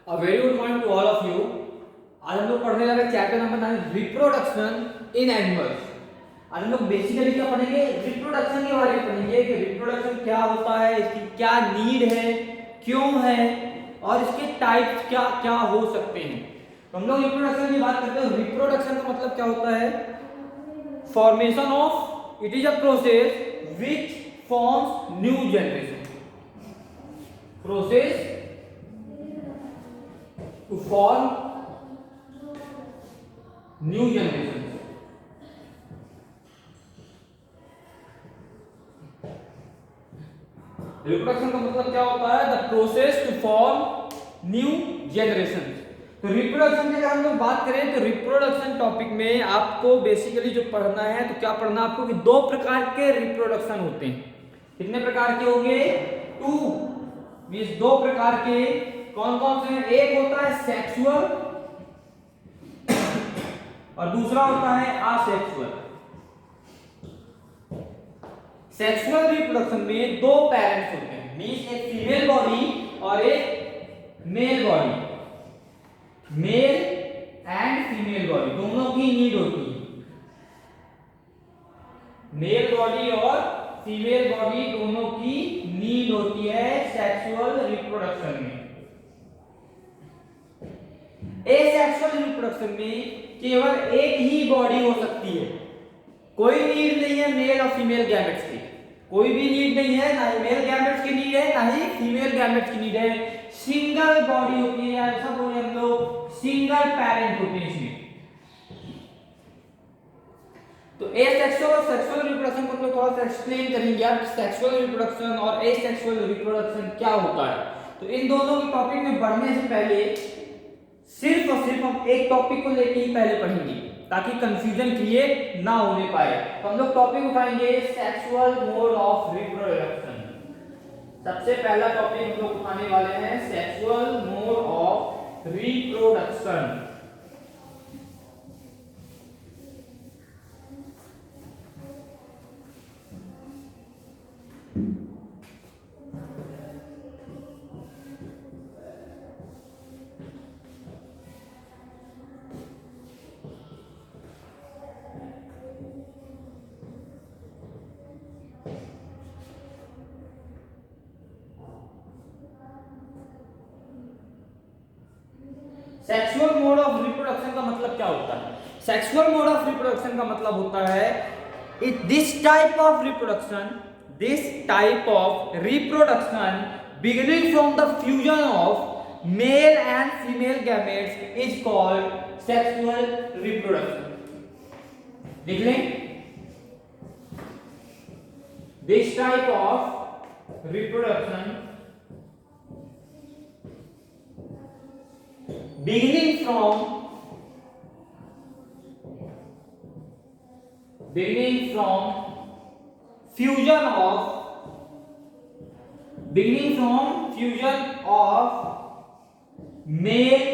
A very good morning to all of you. आज हम लोग पढ़ने लगे chapter number 9 reproduction in animals. आज हम लोग बेसिकली क्या पढ़ेंगे, रिप्रोडक्शन के बारे में पढ़ेंगे कि रिप्रोडक्शन क्या होता है, इसकी क्या नीड है, क्यों है और इसके टाइप्स क्या क्या हो सकते हैं। तो हम लोग रिप्रोडक्शन की बात करते हैं। रिप्रोडक्शन का मतलब क्या होता है? Formation of, it is a process which forms new generation. Process to form new generation। Reproduction का मतलब क्या होता है? The process to form new generation. तो रिप्रोडक्शन की अगर हम लोग बात करें तो रिप्रोडक्शन टॉपिक में आपको बेसिकली जो पढ़ना है तो क्या पढ़ना आपको कि दो प्रकार के रिप्रोडक्शन होते हैं। कितने प्रकार के होंगे? टू मींस दो प्रकार के। कौन कौन से हैं? एक होता है सेक्सुअल और दूसरा होता है असेक्सुअल। सेक्सुअल रिप्रोडक्शन में दो पेरेंट्स होते हैं, मींस एक फीमेल बॉडी और एक male body. Male and female body दोनों की नीड होती है। मेल बॉडी और फीमेल बॉडी दोनों की नीड होती है सेक्सुअल रिप्रोडक्शन में। एसेक्सुअल रिप्रोडक्शन में केवल एक ही बॉडी हो सकती है। कोई नीड नहीं है मेल और फीमेल गैमेट्स की, कोई भी नीड नहीं है, ना ही मेल गैमेट्स की नीड है ना ही फीमेल गैमेट्स की नीड है। सिंगल बॉडी होती है, ऐसा बोले हम लोग सिंगल पेरेंट होते हैं इसमें। तो एसेक्सुअल और सेक्सुअल रिप्रोडक्शन को थोड़ा सा एक्सप्लेन करेंगे आप, सेक्सुअल रिप्रोडक्शन और एसेक्सुअल रिप्रोडक्शन क्या होता है। तो इन दोनों के टॉपिक में बढ़ने से पहले सिर्फ और सिर्फ हम एक टॉपिक को लेके ही पहले पढ़ेंगे ताकि कंफ्यूजन क्रिएट ना होने पाए। तो हम लोग टॉपिक उठाएंगे सेक्सुअल मोड ऑफ रिप्रोडक्शन। सबसे पहला टॉपिक हम लोग उठाने वाले हैं sexual mode of reproduction. Sexual mode of reproduction का मतलब क्या होता है? सेक्सुअल मोड ऑफ रिप्रोडक्शन का मतलब होता है this type of reproduction beginning from the fusion of male and female gametes is called sexual reproduction. देख लें, this type of reproduction beginning from fusion of male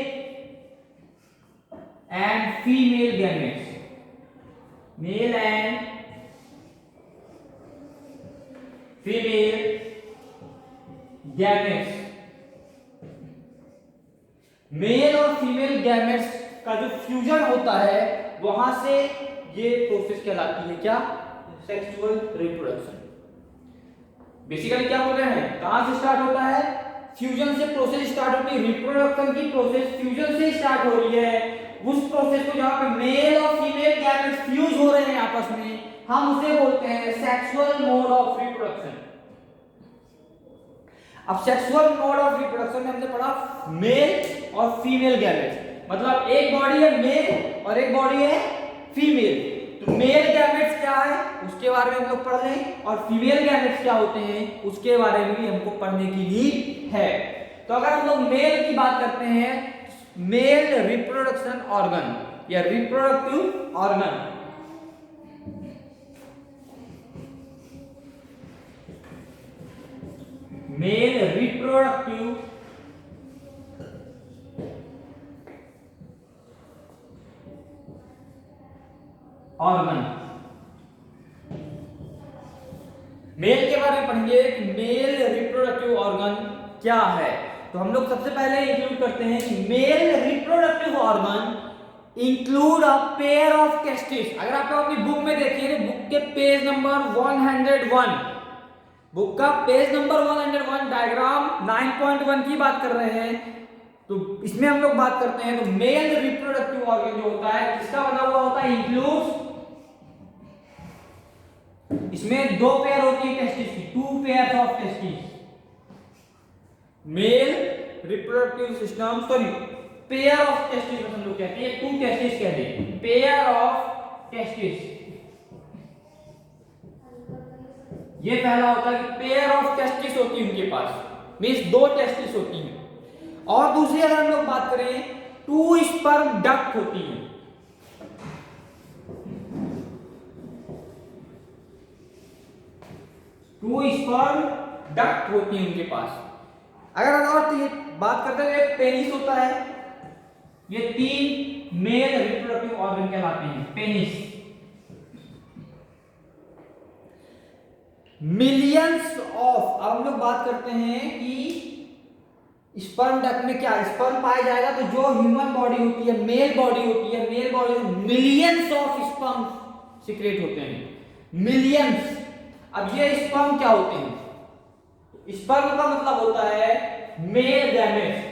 and female gametes, male and female gametes। Male और female gametes का जो fusion होता है वहां से ये प्रोसेस कहलाती है क्या? Sexual reproduction. बेसिकली क्या बोल रहे हैं, कहां से स्टार्ट होता है? फ्यूजन से प्रोसेस स्टार्ट होती है। रिप्रोडक्शन की प्रोसेस फ्यूजन से स्टार्ट हो रही है। उस प्रोसेस को जहां पे मेल और फीमेल गैमेट्स फ्यूज हो रहे हैं आपस में, हम उसे बोलते हैं सेक्सुअल मोड ऑफ रिप्रोडक्शन। अब सेक्सुअल मोड ऑफ रिप्रोडक्शन में हमने पढ़ा मेल और फीमेल गैमेट्स, मतलब एक बॉडी है मेल और एक बॉडी है फीमेल। तो मेल गैमेट्स क्या है उसके बारे में हम लोग पढ़ लें और फीमेल गैमेट्स क्या होते हैं उसके बारे में भी हमको पढ़ने की नीड है। तो अगर हम लोग मेल की बात करते हैं, मेल रिप्रोडक्शन ऑर्गन या reproductive organ, male reproductive organ. Male के बारे में पढ़ेंगे कि मेल रिप्रोडक्टिव ऑर्गन क्या है। तो हम लोग सबसे पहले इंक्लूड करते हैं कि mail reproductive organ include a pair of testis. अगर आप अपनी बुक में देखिए तो बुक के पेज नंबर 101, बुक का पेज नंबर 101 डायग्राम 9.1 की बात कर रहे हैं। तो इसमें हम लोग बात करते हैं तो मेल रिप्रोडक्टिव ऑर्गन जो होता है किसका बना हुआ होता है, इंक्लूड्स, इसमें दो पेयर होती है टेस्टिस की, two pairs of testis. Male reproductive system, sorry pair of testis हम लोग कहते हैं, टू टेस्टिस कहते हैं, पेयर ऑफ टेस्टिस। ये पहला होता है कि पेयर ऑफ टेस्टिस होती है उनके पास, मींस दो टेस्टिस होती हैं। और दूसरी अगर हम लोग बात करें टू स्पर्म डक्ट होती है। टू स्पर्म डक्ट होती है उनके पास। अगर और बात करते हैं एक पेनिस होता है, ये तीन मेल रिप्रोडक्टिव ऑर्गन कहलाते हैं, पेनिस। मिलियंस ऑफ, अब हम लोग बात करते हैं कि स्पर्म डक्ट में क्या स्पर्म पाया जाएगा, तो जो ह्यूमन बॉडी होती है, मेल बॉडी होती है, मेल बॉडी में मिलियंस ऑफ स्पर्म सीक्रेट होते हैं, मिलियंस। अब ये स्पर्म क्या होते हैं, स्पर्म का मतलब होता है मेल गैमेट्स।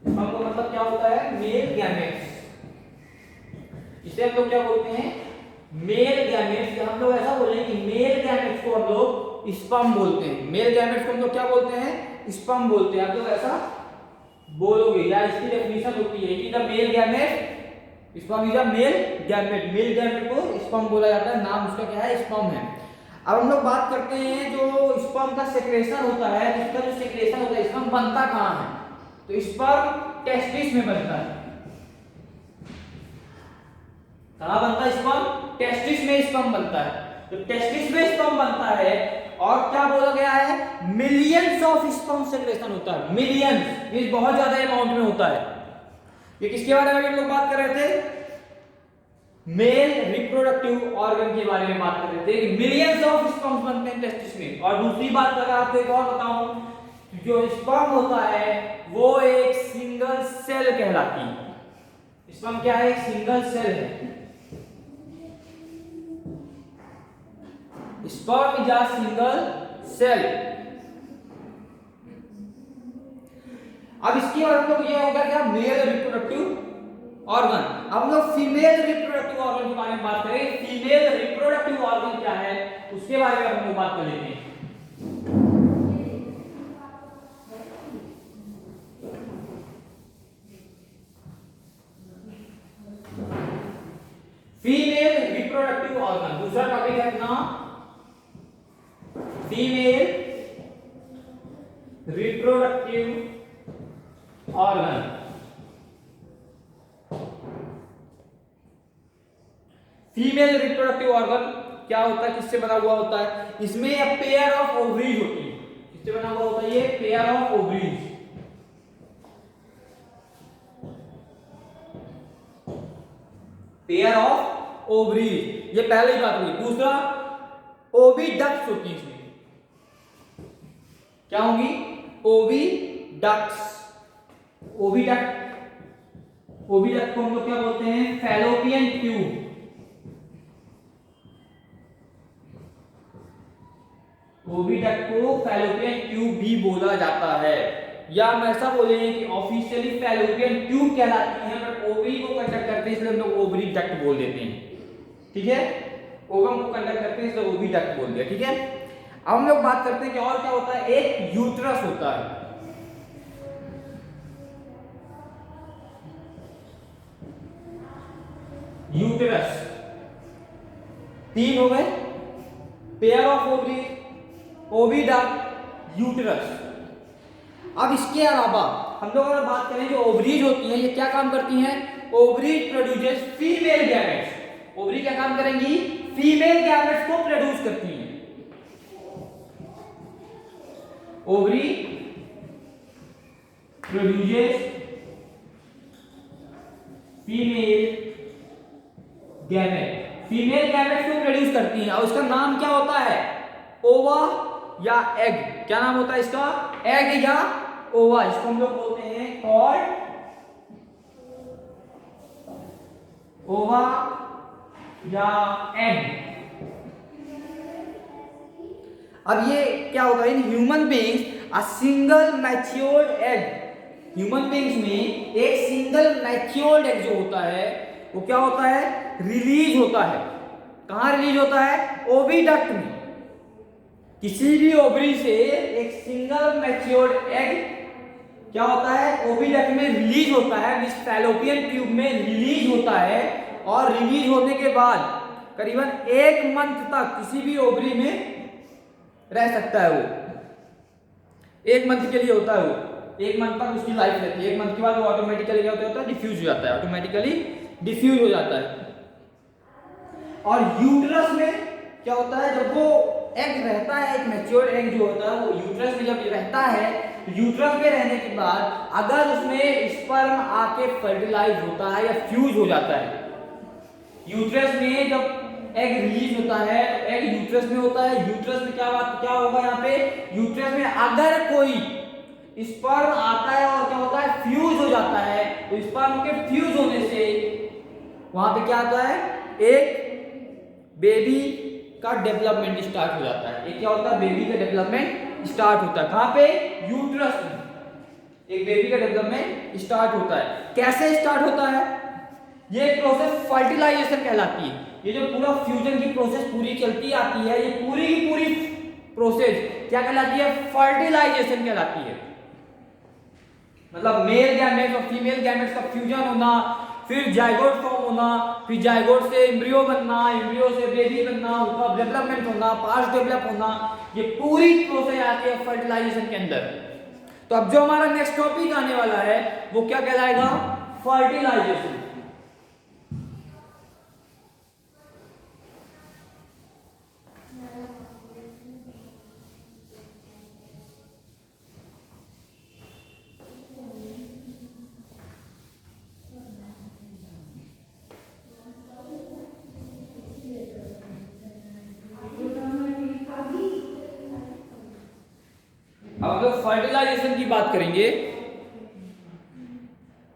स्पर्म का मतलब क्या होता है, मेल गैमेट्स। इसे हम लोग क्या बोलते हैं, मेल गैमेट्स। हम लोग ऐसा बोलेंगे कि मेल गैमेट्स को हम लोग स्पर्म बोलते हैं, मेल गैमेट्स को हम लोग क्या बोलते हैं, स्पर्म बोलते हैं। आप लोग ऐसा बोलोगे, या इसकी डेफिनेशन होती है कि the male gamete, sperm is a male gamete, male gamete को स्पर्म बोला जाता है, नाम उसका क्या है, स्पर्म है। अब हम लोग बात करते हैं जो स्पर्म का सेक्रेशन होता है, इसका जो सेक्रेशन होता है, स्पर्म बनता कहां है, तो स्पर्म टेस्टिस में बनता है। कहां बनता है स्पर्म, टेस्टिस में स्पर्म बनता है। तो टेस्टिस में स्पर्म बनता है और क्या बोला गया है, मिलियंस ऑफ स्पर्म सेक्रेशन होता है, मिलियंस, ये बहुत ज्यादा अमाउंट में होता है। ये किसके बारे में हम लोग बात कर रहे थे, मेल रिप्रोडक्टिव ऑर्गन के बारे में बात कर रहे थे कि मिलियंस ऑफ स्पर्म्स बनते हैं टेस्टिस में। और दूसरी बात अगर आपको एक और बताऊं, जो स्पर्म होता है वो एक सिंगल सेल कहलाती है। स्पर्म क्या है, एक सिंगल सेल है। Sperm is a single cell. अब इसके बाद हम लोग ये होगा क्या, मेल रिप्रोडक्टिव ऑर्गन। अब हम लोग फीमेल रिप्रोडक्टिव ऑर्गन के बारे में बात करें। फीमेल रिप्रोडक्टिव ऑर्गन क्या है उसके बारे में हम लोग बात कर लेते हैं। फीमेल रिप्रोडक्टिव ऑर्गन, दूसरा टॉपिक है अपना female reproductive organ. Female reproductive organ क्या होता है, किससे बना हुआ होता है, इसमें एक पेयर ऑफ ओवरीज होती है। किससे बना हुआ होता है, ये pair of ovaries. Pair of ovaries, ये पहले ही बात हुई। दूसरा ओविडक्ट्स होती है, इसमें क्या होंगी, ओविडक्ट्स। ओविडक्ट, ओविडक्ट को हम लोग क्या बोलते हैं, फैलोपियन ट्यूब। ओविडक्ट को फैलोपियन ट्यूब भी बोला जाता है, या हम ऐसा बोलेंगे कि ऑफिशियली फैलोपियन ट्यूब कहलाती है, बट ओवरी को कंडक्ट करते हैं इसलिए हम लोग ओवरी डक्ट बोल देते हैं। ठीक है, ओवम को कंडक्ट करते हैं इसलिए ओवरी डक्ट बोल दिया। ठीक है, अब हम लोग बात करते हैं कि और क्या होता है, एक यूट्रस होता है। यूट्रस, तीन हो गए, pair of ovary, oviduct, uterus. अब इसके अलावा हम लोग अगर बात करें जो ओवरीज होती हैं, ये क्या काम करती हैं, ovaries produces female gametes. Ovary क्या काम करेंगी, फीमेल गैमेट्स को प्रोड्यूस करती हैं। Ovary produces female gamete. Female gamete को प्रोड्यूस करती है और उसका नाम क्या होता है? ओवा या एग। क्या नाम होता है इसका? एग या ओवा। इसको हम लोग बोलते हैं कॉर्ड ओवा या एग। अब ये क्या होता है in human beings a single matured egg. Human beings में एक सिंगल मैच्योर्ड एग जो होता है वो क्या होता है? रिलीज होता है। कहां रिलीज होता है? ओविडक्ट में। किसी भी ओवरी से एक सिंगल मैच्योर्ड एग क्या होता है? ओविडक्ट में रिलीज होता है, इस फैलोपियन ट्यूब में रिलीज होता है और रिलीज होने के बाद करीबन 1 मंथ तक किसी भी ओवरी में रह सकता है। वो 1 मंथ के लिए होता है। वो 1 मंथ तक उसकी लाइफ रहती है। 1 मंथ के बाद वो ऑटोमेटिकली क्या होता है? डिफ्यूज हो जाता है। ऑटोमेटिकली डिफ्यूज हो जाता है। और यूट्रस में क्या होता है? जब वो एग रहता है, एक मैच्योर एग जो होता है वो यूट्रस में जब रहता है, यूट्रस में रहने के बाद अगर उसमें स्पर्म आके फर्टिलाइज होता है या फ्यूज हो जाता है, यूट्रस में जब एग रिलीज होता है तो एग यूट्रस में होता है। यूट्रस में क्या होगा यहाँ पे? यूट्रस में अगर कोई स्पर्म आता है और क्या होता है? फ्यूज हो जाता है, तो स्पर्म के फ्यूज होने से वहां पे क्या आता है? एक बेबी का डेवलपमेंट स्टार्ट हो जाता है। एक क्या होता है? बेबी का डेवलपमेंट स्टार्ट होता है। कहां पे? यूट्रस में एक बेबी का डेवलपमेंट स्टार्ट होता है। कैसे स्टार्ट होता है? ये प्रोसेस फर्टिलाइजेशन कहलाती है। ये जो पूरा फ्यूजन की प्रोसेस पूरी चलती आती है, ये पूरी की पूरी प्रोसेस क्या कहलाती है? फर्टिलाइजेशन कहलाती है। मतलब मेल गैमेट्स और फीमेल गैमेट्स का फ्यूजन होना, फिर जाइगोट फॉर्म होना, फिर जाइगोट से एम्ब्रियो बनना, एम्ब्रियो से बेबी बनना, उसका डेवलपमेंट होना, पार्ट्स डेवलप होना, ये पूरी प्रोसेस आती है फर्टिलाइजेशन के अंदर। तो अब जो हमारा नेक्स्ट टॉपिक आने वाला है वो क्या कहलाएगा? फर्टिलाइजेशन। अब हम लोग फर्टिलाइजेशन की बात करेंगे।